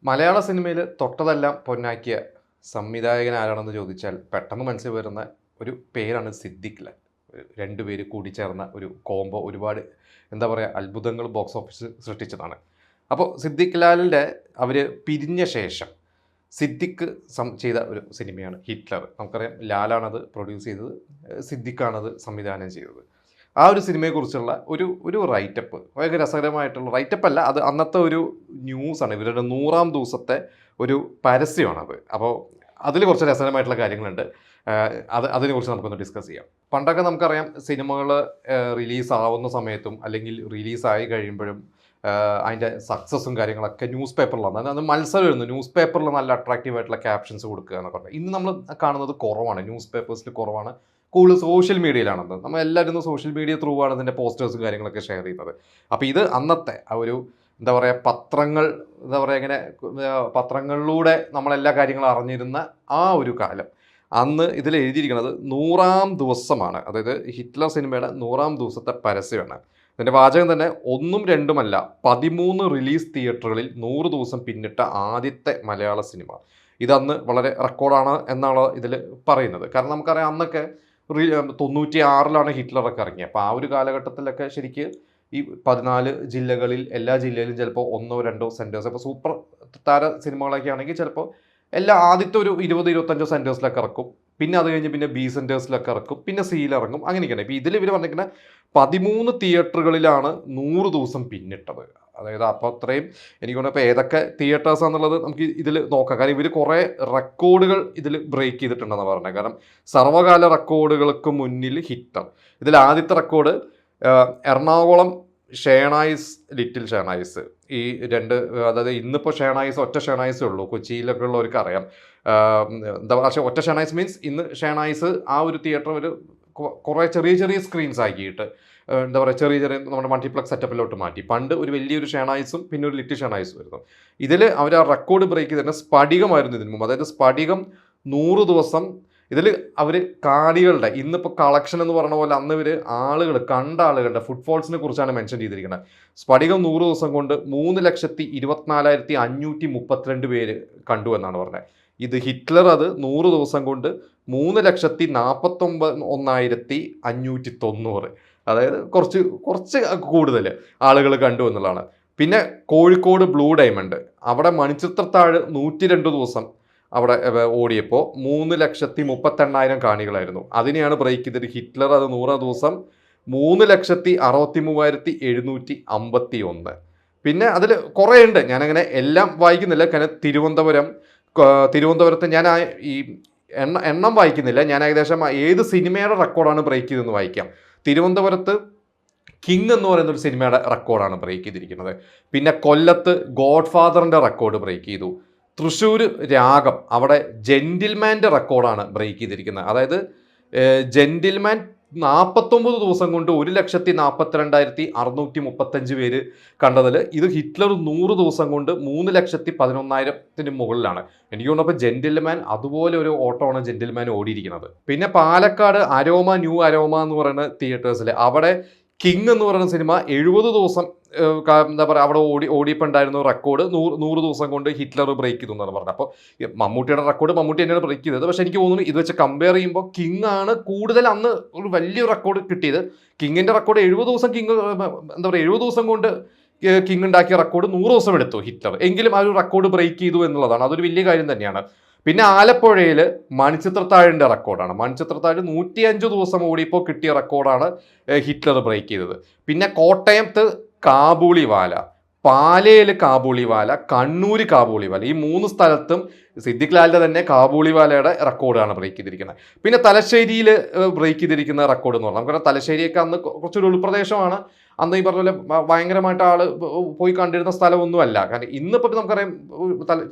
മലയാള സിനിമയിൽ തൊട്ടതെല്ലാം പൊന്നാക്കിയ സംവിധായകൻ ആരാണെന്ന് ചോദിച്ചാൽ പെട്ടെന്ന് മനസ്സിൽ വരുന്ന ഒരു പേരാണ് സിദ്ദിഖ് ലാൽ. രണ്ടുപേര് കൂടിച്ചേർന്ന ഒരു കോംബോ ഒരുപാട് എന്താ പറയുക അത്ഭുതങ്ങൾ ബോക്സ് ഓഫീസ് സൃഷ്ടിച്ചതാണ്. അപ്പോൾ സിദ്ദിഖ് ലാലിൻ്റെ അവർ പിരിഞ്ഞ ശേഷം സിദ്ദിഖ് ചെയ്ത ഒരു സിനിമയാണ് ഹിറ്റ്ലർ. നമുക്കറിയാം ലാലാണത് പ്രൊഡ്യൂസ് ചെയ്തത്, സിദ്ദിഖാണത് സംവിധാനം ചെയ്തത്. ആ ഒരു സിനിമയെക്കുറിച്ചുള്ള ഒരു ഒരു റൈറ്റപ്പ്, ഭയങ്കര രസകരമായിട്ടുള്ള റൈറ്റപ്പ് അല്ല, അത് അന്നത്തെ ഒരു ന്യൂസാണ്. ഇവരുടെ 100ാം ദിവസത്തെ ഒരു പരസ്യമാണത്. അപ്പോൾ അതിൽ കുറച്ച് രസകരമായിട്ടുള്ള കാര്യങ്ങളുണ്ട്. അതിനെക്കുറിച്ച് നമുക്കൊന്ന് ഡിസ്കസ് ചെയ്യാം. പണ്ടൊക്കെ നമുക്കറിയാം സിനിമകൾ റിലീസാവുന്ന സമയത്തും അല്ലെങ്കിൽ റിലീസായി കഴിയുമ്പോഴും അതിൻ്റെ സക്സസ്സും കാര്യങ്ങളൊക്കെ ന്യൂസ് പേപ്പറിലാണ്. അത് മത്സരമായിരുന്നു, ന്യൂസ് പേപ്പറിൽ നല്ല അട്രാക്റ്റീവ് ആയിട്ടുള്ള ക്യാപ്ഷൻസ് കൊടുക്കുക എന്നൊക്കെ പറഞ്ഞാൽ. ഇന്ന് നമ്മൾ കാണുന്നത് കുറവാണ്, ന്യൂസ് പേപ്പേഴ്സിൽ കുറവാണ്, കൂടുതൽ സോഷ്യൽ മീഡിയയിലാണത്. നമ്മൾ എല്ലാവരും സോഷ്യൽ മീഡിയ ത്രൂ ആണ് ഇതിൻ്റെ പോസ്റ്റേഴ്സും കാര്യങ്ങളൊക്കെ ഷെയർ ചെയ്യുന്നത്. അപ്പോൾ ഇത് അന്നത്തെ ആ ഒരു എന്താ പറയുക പത്രങ്ങൾ, എന്താ പറയുക ഇങ്ങനെ പത്രങ്ങളിലൂടെ നമ്മളെല്ലാ കാര്യങ്ങളും അറിഞ്ഞിരുന്ന ആ ഒരു കാലം. അന്ന് ഇതിൽ എഴുതിയിരിക്കുന്നത് 100ാം ദിവസമാണ്, അതായത് ഹിറ്റ്ലർ സിനിമയുടെ 100ാം ദിവസത്തെ പരസ്യമാണ്. ഇതിൻ്റെ വാചകം തന്നെ 1ഉം 2ഉമല്ല 13 റിലീസ് തിയേറ്ററുകളിൽ 100 ദിവസം പിന്നിട്ട ആദ്യത്തെ മലയാള സിനിമ. ഇതന്ന് വളരെ റെക്കോർഡാണ് എന്നാണ് ഇതിൽ പറയുന്നത്. കാരണം നമുക്കറിയാം അന്നൊക്കെ 96ലാണ് ഹിറ്റ്ലറൊക്കെ ഇറങ്ങിയത്. അപ്പോൾ ആ ഒരു കാലഘട്ടത്തിലൊക്കെ ശരിക്ക് ഈ 14 ജില്ലകളിൽ എല്ലാ ജില്ലയിലും ചിലപ്പോൾ 1ഓ 2ഓ സെൻറ്റേഴ്സ്, ഇപ്പോൾ സൂപ്പർ താര സിനിമകളൊക്കെ ആണെങ്കിൽ ചിലപ്പോൾ ആദ്യത്തെ ഒരു 20-25 സെൻറ്റേഴ്സിലൊക്കെ ഇറക്കും. പിന്നെ അത് കഴിഞ്ഞ് പിന്നെ ബി സെൻറ്റേഴ്സിലൊക്കെ ഇറക്കും, പിന്നെ സിയിലിറങ്ങും, അങ്ങനെയൊക്കെയാണ്. ഇപ്പോൾ ഇതിൽ ഇവർ പറഞ്ഞിരിക്കുന്ന 13 തിയേറ്ററുകളിലാണ് 100 ദിവസം പിന്നിട്ടത്. അതായത് അപ്പോൾ അത്രയും എനിക്ക് തോന്നുന്നു. ഇപ്പോൾ ഏതൊക്കെ തിയേറ്റേഴ്സാണെന്നുള്ളത് നമുക്ക് ഇതിൽ നോക്കാം. കാരണം ഇവർ കുറേ റെക്കോർഡുകൾ ഇതിൽ ബ്രേക്ക് ചെയ്തിട്ടുണ്ടെന്ന് പറഞ്ഞത്. കാരണം സർവ്വകാല റെക്കോർഡുകൾക്ക് മുന്നിൽ ഹിറ്റർ. ഇതിൽ ആദ്യത്തെ റെക്കോർഡ് എറണാകുളം ഷേണായിസ്, ലിറ്റിൽ ഷേണായിസ്, ഈ രണ്ട്, അതായത് ഇന്നിപ്പോൾ ഷേണായിസ് ഒറ്റ ഷേണായിസേ ഉള്ളൂ, കൊച്ചിയിലൊക്കെ ഉള്ളവർക്ക് അറിയാം. എന്താ പക്ഷേ ഒറ്റ ഷേണായിസ് മീൻസ് ഇന്ന് ഷേണായിസ് ആ ഒരു തിയേറ്റർ ഒരു കുറേ ചെറിയ ചെറിയ സ്ക്രീൻസ് ആക്കിയിട്ട് എന്താ പറയുക ചെറിയ ചെറിയ നമ്മുടെ മൾട്ടിപ്ലക്സ് സെറ്റപ്പിലോട്ട് മാറ്റി. പണ്ട് ഒരു വലിയൊരു ഷേണായിസും പിന്നെ ഒരു ലിറ്റിൽ ഷേണായിസും വരുന്നു. ഇതിൽ അവർ ആ റെക്കോർഡ് ബ്രേക്ക് ചെയ്ത് തന്നെ സ്ഫടികമായിരുന്നു ഇതിനു മുമ്പ്. അതായത് സ്ഫടികം 100 ദിവസം. ഇതിൽ അവർ കാണികളുടെ ഇന്നിപ്പോൾ കളക്ഷൻ എന്ന് പറഞ്ഞ പോലെ അന്ന് ഇവർ ആളുകൾ കണ്ട ആളുകളുടെ ഫുട്ഫോൾസിനെ കുറിച്ചാണ് മെൻഷൻ ചെയ്തിരിക്കുന്നത്. സ്ഫടികം 100 ദിവസം കൊണ്ട് 3,24,532 പേര് കണ്ടു എന്നാണ് പറഞ്ഞത്. ഇത് ഹിറ്റ്ലർ അത് 100 ദിവസം കൊണ്ട് 3,49,590, അതായത് കുറച്ച് കൂടുതൽ ആളുകൾ കണ്ടു എന്നുള്ളതാണ്. പിന്നെ കോഴിക്കോട് ബ്ലൂ ഡയമണ്ട്, അവിടെ മണിച്ചിത്രത്താഴ് 102 ദിവസം അവിടെ ഓടിയപ്പോൾ 3,38,000 കാണികളായിരുന്നു. അതിനെയാണ് ബ്രേക്ക് ചെയ്തിട്ട് ഹിറ്റ്ലർ അത് 100 ദിവസം 3,63,751. പിന്നെ അതിൽ കുറേ ഉണ്ട്, ഞാനങ്ങനെ എല്ലാം വായിക്കുന്നില്ല. കാരണം തിരുവനന്തപുരത്ത് ഞാൻ ഈ എണ്ണം വായിക്കുന്നില്ല. ഞാൻ ഏകദേശം ഏത് സിനിമയുടെ റെക്കോർഡാണ് ബ്രേക്ക് ചെയ്തതെന്ന് വായിക്കാം. തിരുവനന്തപുരത്ത് കിങ് എന്ന് പറയുന്നൊരു സിനിമയുടെ റെക്കോർഡാണ് ബ്രേക്ക് ചെയ്തിരിക്കുന്നത്. പിന്നെ കൊല്ലത്ത് ഗോഡ് ഫാദറിൻ്റെ റെക്കോർഡ് ബ്രേക്ക് ചെയ്തു. തൃശ്ശൂർ രാഗം, അവിടെ ജെന്റിൽമാൻ്റെ റെക്കോർഡാണ് ബ്രേക്ക് ചെയ്തിരിക്കുന്നത്. അതായത് ജെന്റിൽമാൻ 49 ദിവസം കൊണ്ട് 1,42,635 പേര് കണ്ടതിൽ ഇത് ഹിറ്റ്ലർ 100 ദിവസം കൊണ്ട് 3,11,000 മുകളിലാണ്. എനിക്ക് തോന്നുന്നപ്പോൾ ജെന്റിൽമാൻ അതുപോലെ ഒരു ഓട്ടമാണ് ജെന്റിൽമാൻ ഓടിയിരിക്കുന്നത്. പിന്നെ പാലക്കാട് അരോമ ന്യൂ അരോമ എന്ന് പറയുന്ന തിയേറ്റേഴ്സിൽ അവിടെ കിങ് എന്ന് പറയുന്ന സിനിമ 70 ദിവസം എന്താ പറയുക അവിടെ ഓടിയപ്പോൾ ഉണ്ടായിരുന്ന റെക്കോർഡ് 100 ദിവസം കൊണ്ട് ഹിറ്റ്ലർ ബ്രേക്ക് ചെയ്തു എന്നാണ് പറഞ്ഞത്. അപ്പോൾ മമ്മൂട്ടിയുടെ റെക്കോർഡ് മമ്മൂട്ടി തന്നെയാണ് ബ്രേക്ക് ചെയ്തത്. പക്ഷെ എനിക്ക് തോന്നുന്നു ഇത് വെച്ച് കമ്പയർ ചെയ്യുമ്പോൾ കിങ് ആണ് കൂടുതൽ അന്ന് ഒരു വലിയ റെക്കോർഡ് കിട്ടിയത്. കിങ്ങിൻ്റെ റെക്കോർഡ് 70 ദിവസം എന്താ പറയുക 70 ദിവസം കൊണ്ട് കിങ് ഉണ്ടാക്കിയ റെക്കോർഡ് 100 ദിവസം എടുത്തു ഹിറ്റ്ലർ. എങ്കിലും ആ ഒരു റെക്കോർഡ് ബ്രേക്ക് ചെയ്തു എന്നുള്ളതാണ്, അതൊരു വലിയ കാര്യം തന്നെയാണ്. പിന്നെ ആലപ്പുഴയിൽ മണിച്ചിത്രത്താഴിൻ്റെ റെക്കോർഡാണ്. മണിച്ചിത്രത്താഴ് 105 ദിവസം ഓടിയപ്പോൾ കിട്ടിയ റെക്കോർഡാണ് ഹിറ്റ്ലർ ബ്രേക്ക് ചെയ്തത്. പിന്നെ കോട്ടയത്ത് കാബൂളിവാല, പാലയിൽ കാബൂളിവാല, കണ്ണൂർ കാബൂളിവാല, ഈ 3 സ്ഥലത്തും സിദ്ദിഖ് ലാലിൻ്റെ തന്നെ കാബൂളിവാലയുടെ റെക്കോർഡാണ് ബ്രേക്ക് ചെയ്തിരിക്കുന്നത്. പിന്നെ തലശ്ശേരിയിൽ ബ്രേക്ക് ചെയ്തിരിക്കുന്ന റെക്കോർഡ് എന്ന് പറഞ്ഞാൽ നമുക്കറിയാം തലശ്ശേരിയൊക്കെ അന്ന് കുറച്ചൊരു ഉൾപ്രദേശമാണ്. അന്ന് ഈ പറഞ്ഞ പോലെ ഭയങ്കരമായിട്ട് ആൾ പോയി കണ്ടിരുന്ന സ്ഥലമൊന്നുമല്ല. കാരണം ഇന്നിപ്പോൾ നമുക്കറിയാം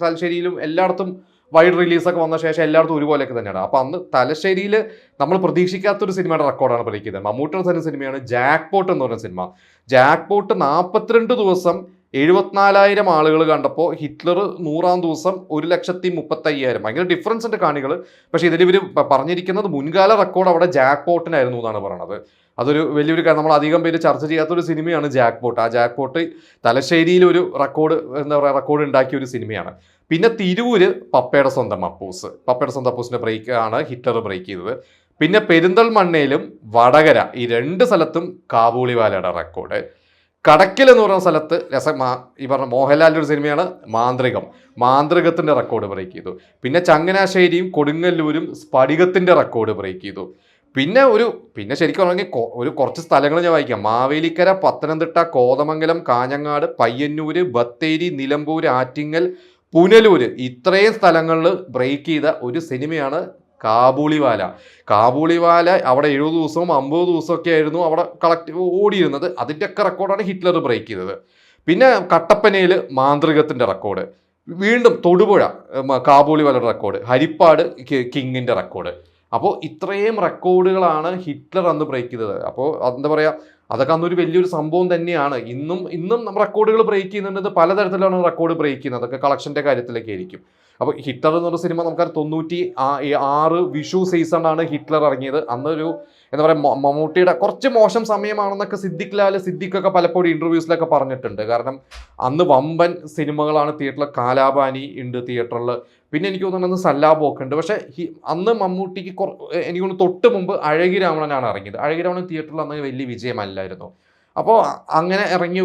തലശ്ശേരിയിലും എല്ലായിടത്തും വൈഡ് റിലീസൊക്കെ വന്ന ശേഷം എല്ലായിടത്തും ഒരുപോലെയൊക്കെ തന്നെയാണ്. അപ്പോൾ അന്ന് തലശ്ശേരിയിൽ നമ്മൾ പ്രതീക്ഷിക്കാത്തൊരു സിനിമയുടെ റെക്കോർഡാണ് ബ്രേക്ക് ചെയ്തത്. മമ്മൂട്ടിയുടെ തന്നെ സിനിമയാണ് ജാക്ക് പോട്ട് എന്ന് പറയുന്ന സിനിമ. ജാക്ക് പോട്ട് 42 ദിവസം 74,000 ആളുകൾ കണ്ടപ്പോൾ ഹിറ്റ്ലർ 100ാം ദിവസം 1,35,000. ഭയങ്കര ഡിഫറൻസ് ഉണ്ട് കാണികൾ. പക്ഷേ ഇതിൽ ഇവർ പറഞ്ഞിരിക്കുന്നത് മുൻകാല റെക്കോർഡ് അവിടെ ജാക്ക് പോട്ടിനായിരുന്നു എന്നാണ് പറയുന്നത്. അതൊരു വലിയൊരു കാര്യം, നമ്മൾ അധികം പേര് ചർച്ച ചെയ്യാത്തൊരു സിനിമയാണ് ജാക്ക് പോട്ട്. ആ ജാക്ക് പോട്ട് തലശ്ശേരിയിൽ ഒരു റെക്കോർഡ്, എന്താ പറയുക, റെക്കോർഡ് ഉണ്ടാക്കിയ ഒരു സിനിമയാണ്. പിന്നെ തിരൂര് പപ്പയുടെ സ്വന്തം അപ്പൂസ്, പപ്പയുടെ സ്വന്തം അപ്പൂസിന്റെ ബ്രേക്ക് ആണ് ഹിറ്റ്ലർ ബ്രേക്ക് ചെയ്തത്. പിന്നെ പെരിന്തൽമണ്ണയിലും വടകര, ഈ 2 സ്ഥലത്തും കാബൂളിവാലയുടെ റെക്കോർഡ്. കടക്കൽ എന്ന് പറയുന്ന സ്ഥലത്ത് ഈ പറഞ്ഞ മോഹൻലാലിൻ്റെ ഒരു സിനിമയാണ് മാന്ത്രികം, മാന്ത്രികത്തിൻ്റെ റെക്കോർഡ് ബ്രേക്ക് ചെയ്തു. പിന്നെ ചങ്ങനാശ്ശേരിയും കൊടുങ്ങല്ലൂരും സ്ഫടികത്തിൻ്റെ റെക്കോർഡ് ബ്രേക്ക് ചെയ്തു. പിന്നെ ശരിക്കും പറഞ്ഞെങ്കിൽ കുറച്ച് സ്ഥലങ്ങൾ ഞാൻ വായിക്കാം. മാവേലിക്കര, പത്തനംതിട്ട, കോതമംഗലം, കാഞ്ഞങ്ങാട്, പയ്യന്നൂര്, ബത്തേരി, നിലമ്പൂർ, ആറ്റിങ്ങൽ, പുനലൂര്, ഇത്രയും സ്ഥലങ്ങളിൽ ബ്രേക്ക് ചെയ്ത ഒരു സിനിമയാണ് കാബൂളിവാല. കാബൂളിവാല അവിടെ 70 ദിവസവും 50 ദിവസമൊക്കെ ആയിരുന്നു അവിടെ ഓടിയിരുന്നത്. അതിൻ്റെയൊക്കെ റെക്കോർഡാണ് ഹിറ്റ്ലർ ബ്രേക്ക് ചെയ്തത്. പിന്നെ കട്ടപ്പനയിൽ മാന്ത്രികത്തിൻ്റെ റെക്കോർഡ്, വീണ്ടും തൊടുപുഴ കാബൂളിവാലയുടെ റെക്കോർഡ്, ഹരിപ്പാട് കിങ്ങിൻ്റെ റെക്കോർഡ്. അപ്പോൾ ഇത്രയും റെക്കോർഡുകളാണ് ഹിറ്റ്ലർ അന്ന് ബ്രേക്ക് ചെയ്തത്. അപ്പോൾ എന്താ പറയുക, അതൊക്കെ അന്നൊരു വലിയൊരു സംഭവം തന്നെയാണ്. ഇന്നും റെക്കോർഡുകൾ ബ്രേക്ക് ചെയ്യുന്നുണ്ട്. പലതരത്തിലാണ് റെക്കോർഡ് ബ്രേക്ക് ചെയ്യുന്നത്. അതൊക്കെ കളക്ഷൻ്റെ കാര്യത്തിലൊക്കെ ആയിരിക്കും. അപ്പോൾ ഹിറ്റ്ലർ എന്ന് പറഞ്ഞ സിനിമ നമുക്കറിയാം 96 വിഷു സീസണാണ് ഹിറ്റ്ലർ ഇറങ്ങിയത്. അന്നൊരു എന്താ പറയുക, മമ്മൂട്ടിയുടെ കുറച്ച് മോശം സമയമാണെന്നൊക്കെ സിദ്ദിഖൊക്കെ പലപ്പോഴും ഇൻ്റർവ്യൂസിലൊക്കെ പറഞ്ഞിട്ടുണ്ട്. കാരണം അന്ന് വമ്പൻ സിനിമകളാണ് തിയേറ്ററിൽ. കാലാപാനി ഉണ്ട് തിയേറ്ററിൽ, പിന്നെ എനിക്ക് തോന്നുന്നത് സല്ലാബൊക്കെ ഉണ്ട്. പക്ഷേ അന്ന് മമ്മൂട്ടിക്ക് എനിക്ക് തോന്നുന്നു തൊട്ട് മുമ്പ് അഴകിരാവണനാണ് ഇറങ്ങിയത്. അഴകിരാവണൻ തിയേറ്ററിൽ അന്ന് വലിയ വിജയമല്ലായിരുന്നു. അപ്പോൾ അങ്ങനെ ഇറങ്ങിയ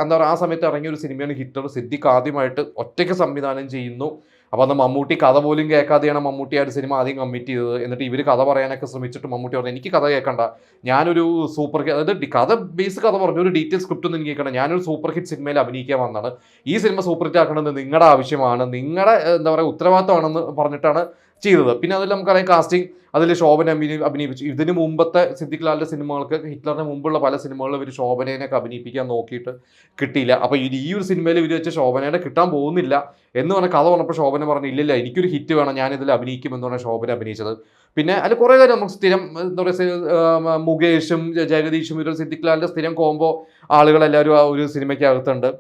എന്താ പറയുക, ആ സമയത്ത് ഇറങ്ങിയ ഒരു സിനിമയാണ് ഹിറ്റ്ലർ. സിദ്ദിഖ് ആദ്യമായിട്ട് ഒറ്റയ്ക്ക് സംവിധാനം ചെയ്യുന്നു. അപ്പോൾ അന്ന് മമ്മൂട്ടി കഥ പോലും കേൾക്കാതെയാണ് മമ്മൂട്ടി ആ ഒരു സിനിമ ആദ്യം കമ്മിറ്റ് ചെയ്തത്. എന്നിട്ട് ഇവർ കഥ പറയാനൊക്കെ ശ്രമിച്ചിട്ട് മമ്മൂട്ടി പറഞ്ഞു, എനിക്ക് കഥ കേൾക്കണ്ട, ഞാനൊരു സൂപ്പർ ഹിറ്റ്, അതായത് കഥ പറഞ്ഞു, ഒരു ഡീറ്റെയിൽ സ്ക്രിപ്റ്റ് ഒന്നും എനിക്ക് കേൾക്കണം, ഞാനൊരു സൂപ്പർ ഹിറ്റ് സിനിമയിൽ അഭിനയിക്കാൻ വന്നതാണ്, ഈ സിനിമ സൂപ്പർ ഹിറ്റ് ആക്കണമെന്ന് നിങ്ങളുടെ ആവശ്യമാണ്, നിങ്ങളുടെ എന്താ പറയുക ഉത്തരവാദിത്തമാണെന്ന് പറഞ്ഞിട്ടാണ് ചെയ്തത്. പിന്നെ അതിൽ നമുക്കറിയാം കാസ്റ്റിംഗ്, അതിൽ ശോഭന അഭിനയിപ്പിച്ചു. ഇതിന് മുമ്പത്തെ സിദ്ദിഖ് ലാലിൻ്റെ സിനിമകൾക്ക്, ഹിറ്റ്ലറിന് മുമ്പുള്ള പല സിനിമകളിലും ഇവർ ശോഭനേനൊക്കെ അഭിനയിപ്പിക്കാൻ നോക്കിയിട്ട് കിട്ടിയില്ല. അപ്പോൾ ഈ ഒരു സിനിമയിൽ ഇവർ വെച്ച് ശോഭനേനെ കിട്ടാൻ പോകുന്നില്ല എന്ന് പറഞ്ഞ കഥ പറഞ്ഞപ്പോൾ ശോഭന പറഞ്ഞു, ഇല്ലില്ല, എനിക്കൊരു ഹിറ്റ് വേണം, ഞാനിതിൽ അഭിനയിക്കുമെന്ന് പറഞ്ഞാൽ ശോഭന അഭിനയിച്ചത്. പിന്നെ അതിൽ കുറേ കാര്യം നമുക്ക് സ്ഥിരം എന്താ പറയുക, മുകേഷും ജഗദീഷും ഇവർ സിദ്ദിഖ് ലാലിൻ്റെ സ്ഥിരം കോംബോ ആളുകളെല്ലാവരും ആ ഒരു സിനിമയ്ക്കകത്തുണ്ട്.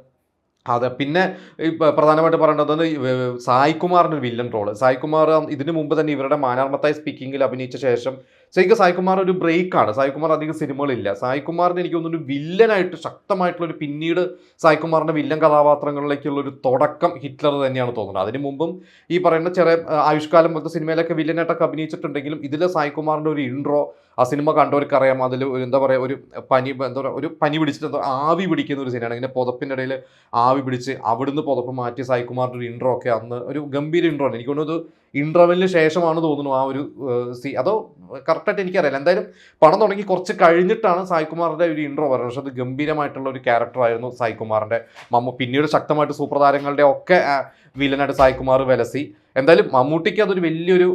അതെ. പിന്നെ പ്രധാനമായിട്ട് പറയേണ്ടത് സായ്കുമാറിൻ്റെ ഒരു വില്ലൻ റോള്. സായ്കുമാർ ഇതിനു മുമ്പ് തന്നെ ഇവരുടെ മാനാർമത്തായി സ്പീക്കിങ്ങിൽ അഭിനയിച്ച ശേഷം ശരിക്കും സായ്കുമാർ ഒരു ബ്രേക്കാണ്. സായ്കുമാർ അധികം സിനിമകളില്ല. സായ്കുമാറിന് എനിക്ക് തോന്നുന്നു ഒരു വില്ലനായിട്ട് ശക്തമായിട്ടുള്ളൊരു, പിന്നീട് സായ്കുമാറിൻ്റെ വില്ലൻ കഥാപാത്രങ്ങളിലേക്കുള്ള ഒരു തുടക്കം ഹിറ്റ്ലർ തന്നെയാണ് തോന്നുന്നത്. അതിന് മുമ്പും ഈ പറയുന്ന ചെറിയ ആയുഷ്കാലം പോലത്തെ സിനിമയിലൊക്കെ വില്ലനായിട്ടൊക്കെ അഭിനയിച്ചിട്ടുണ്ടെങ്കിലും ഇതിൽ സായ്കുമാറിൻ്റെ ഒരു ഇൻട്രോ ആ സിനിമ കണ്ടവർക്കറിയാം. അതിൽ എന്താ പറയുക, ഒരു പനി പിടിച്ചിട്ട് എന്തോ ആവി പിടിക്കുന്ന ഒരു സീനാണ്. ഇങ്ങനെ പുതപ്പിൻ്റെ ഇടയിൽ ആവി പിടിച്ച് അവിടുന്ന് പുതപ്പ് മാറ്റി സായ്കുമാറിൻ്റെ ഒരു ഇൻട്രോ ഒക്കെ അന്ന് ഒരു ഗംഭീര ഇൻട്രോ ആണ്. എനിക്ക് തോന്നുന്നത് ഇൻ്റർവെല്ലിന് ശേഷമാണ് തോന്നുന്നു ആ ഒരു അതോ കറക്റ്റായിട്ട് എനിക്കറിയില്ല. എന്തായാലും പടം തുടങ്ങി കുറച്ച് കഴിഞ്ഞിട്ടാണ് സായ്കുമാറിൻ്റെ ഒരു ഇൻട്രോ പറയുന്നത്. പക്ഷെ അത് ഗംഭീരമായിട്ടുള്ള ഒരു ക്യാരക്ടറായിരുന്നു സായ്കുമാറിൻ്റെ. പിന്നീട് ശക്തമായിട്ട് സൂപ്രതാരങ്ങളുടെ ഒക്കെ വില്ലനായിട്ട് സായ്കുമാർ വിലസി. എന്തായാലും മമ്മൂട്ടിക്ക് അതൊരു വലിയൊരു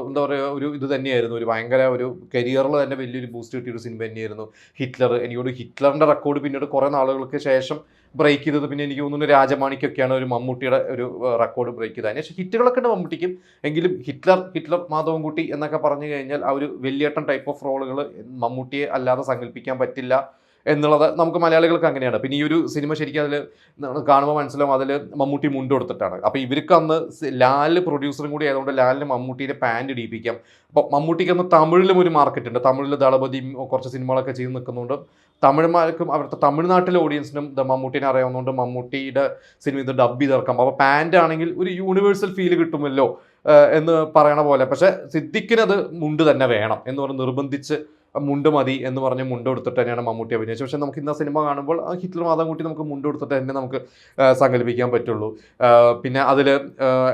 എന്താ പറയുക, ഒരു ഇത് തന്നെയായിരുന്നു. ഒരു ഭയങ്കര ഒരു കരിയറിൽ തന്നെ വലിയൊരു ബൂസ്റ്റ് കിട്ടിയൊരു സിനിമ തന്നെയായിരുന്നു ഹിറ്റ്ലർ. എനിക്കൊരു ഹിറ്റ്ലറിൻ്റെ റെക്കോർഡ് പിന്നീട് കുറേ നാളുകൾക്ക് ശേഷം ബ്രേക്ക് ചെയ്തത് പിന്നെ എനിക്ക് തോന്നുന്നു രാജമാണിക്കൊക്കെയാണ് ഒരു മമ്മൂട്ടിയുടെ ഒരു റെക്കോർഡ് ബ്രേക്ക് ചെയ്തത്. അതിനുശേഷം ഹിറ്റുകളൊക്കെ ഉണ്ട് മമ്മൂട്ടിക്കും. എങ്കിലും ഹിറ്റ്ലർ മാധവൻകുട്ടി എന്നൊക്കെ പറഞ്ഞു കഴിഞ്ഞാൽ ആ ഒരു വലിയേട്ടൻ ടൈപ്പ് ഓഫ് റോളുകൾ മമ്മൂട്ടിയെ അല്ലാതെ സങ്കല്പിക്കാൻ പറ്റില്ല എന്നുള്ളത് നമുക്ക് മലയാളികൾക്ക് അങ്ങനെയാണ്. പിന്നെ ഈ ഒരു സിനിമ ശരിക്കും അതിൽ കാണുമ്പോൾ മനസ്സിലാവും, അതിൽ മമ്മൂട്ടി മുണ്ട് കൊടുത്തിട്ടാണ്. അപ്പോൾ ഇവർക്ക് അന്ന് ലാൽ പ്രൊഡ്യൂസറും കൂടി ആയതുകൊണ്ട് ലാലിന് മമ്മൂട്ടിയുടെ പാൻറ് ഇടിപ്പിക്കാം. അപ്പോൾ മമ്മൂട്ടിക്ക് അന്ന് തമിഴിലും ഒരു മാർക്കറ്റ് ഉണ്ട്. തമിഴിൽ ദളപതിയും കുറച്ച് സിനിമകളൊക്കെ ചെയ്ത് നിൽക്കുന്നുണ്ട്. തമിഴ്മാർക്കും അവിടുത്തെ തമിഴ്നാട്ടിലെ ഓഡിയൻസിനും മമ്മൂട്ടിനെ അറിയാവുന്നതുകൊണ്ട് മമ്മൂട്ടിയുടെ സിനിമ ഇത് ഡബ് ചെയ്തിറക്കാം. അപ്പോൾ പാൻറ് ആണെങ്കിൽ ഒരു യൂണിവേഴ്സൽ ഫീൽ കിട്ടുമല്ലോ എന്ന് പറയണ പോലെ. പക്ഷേ സിദ്ദിഖിനത് മുണ്ട് തന്നെ വേണം എന്ന് പറഞ്ഞ് നിർബന്ധിച്ച് മുണ്ട് മതി എന്ന് പറഞ്ഞ് മുണ്ട് കൊടുത്തിട്ട് തന്നെയാണ് മമ്മൂട്ടി അഭിനയിച്ചത്. പക്ഷേ നമുക്ക് ഇന്ന സിനിമ കാണുമ്പോൾ ഹിറ്റ്ലർ മാധവൻകുട്ടി നമുക്ക് മുണ്ട് കൊടുത്തിട്ട് തന്നെ നമുക്ക് സങ്കല്പിക്കാൻ പറ്റുള്ളൂ. പിന്നെ അതിൽ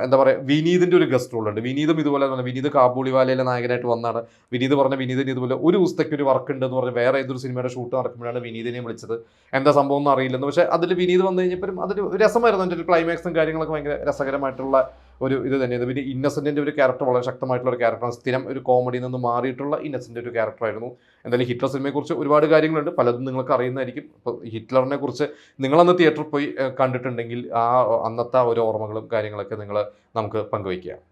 എന്താ പറയുക, വിനീതിൻ്റെ ഒരു ഗസ്റ്റ് റോളുണ്ട്. വിനീതും ഇതുപോലെ തന്നെ, വിനീത് കാബൂളിവാലയിലെ നായകനായിട്ട് വന്നാണ്. വിനീതിന് ഇതുപോലെ ഒരു ദിവസത്തേക്ക് ഒരു വർക്ക് ഉണ്ടെന്ന് പറഞ്ഞ് വേറെ ഏതൊരു സിനിമയുടെ ഷൂട്ട് നടക്കുമ്പോഴാണ് വിനീതിനെ വിളിച്ചത്. എന്താ സംഭവം എന്ന് അറിയില്ലെന്ന്. പക്ഷേ അതിൽ വിനീത് വന്നു കഴിഞ്ഞപ്പോഴും അതൊരു രസമായിരുന്നു. അതിൻ്റെ ഒരു ക്ലൈമാക്സും കാര്യങ്ങളൊക്കെ ഭയങ്കര രസകരമായിട്ടുള്ള ഒരു ഇത് തന്നെയാണ്. പിന്നെ ഇന്നസെൻറ്റിൻ്റെ ഒരു ക്യാരക്ടർ വളരെ ശക്തമായിട്ടുള്ള ഒരു ക്യാരക്ടറാണ്. സ്ഥിരം ഒരു കോമഡിയിൽ നിന്ന് മാറിയിട്ടുള്ള ഇന്നസെൻ്റ് ഒരു ക്യാരക്ടറായിരുന്നു. എന്തായാലും ഹിറ്റ്ലർ സിനിമയെക്കുറിച്ച് ഒരുപാട് കാര്യങ്ങളുണ്ട്, പലതും നിങ്ങൾക്ക് അറിയുന്നതായിരിക്കും. അപ്പോൾ ഹിറ്റ്ലറിനെ കുറിച്ച് നിങ്ങളന്ന് തിയേറ്ററിൽ പോയി കണ്ടിട്ടുണ്ടെങ്കിൽ ആ അന്നത്തെ ഒരു ഓർമ്മകളും കാര്യങ്ങളൊക്കെ നമുക്ക് പങ്കുവയ്ക്കുക.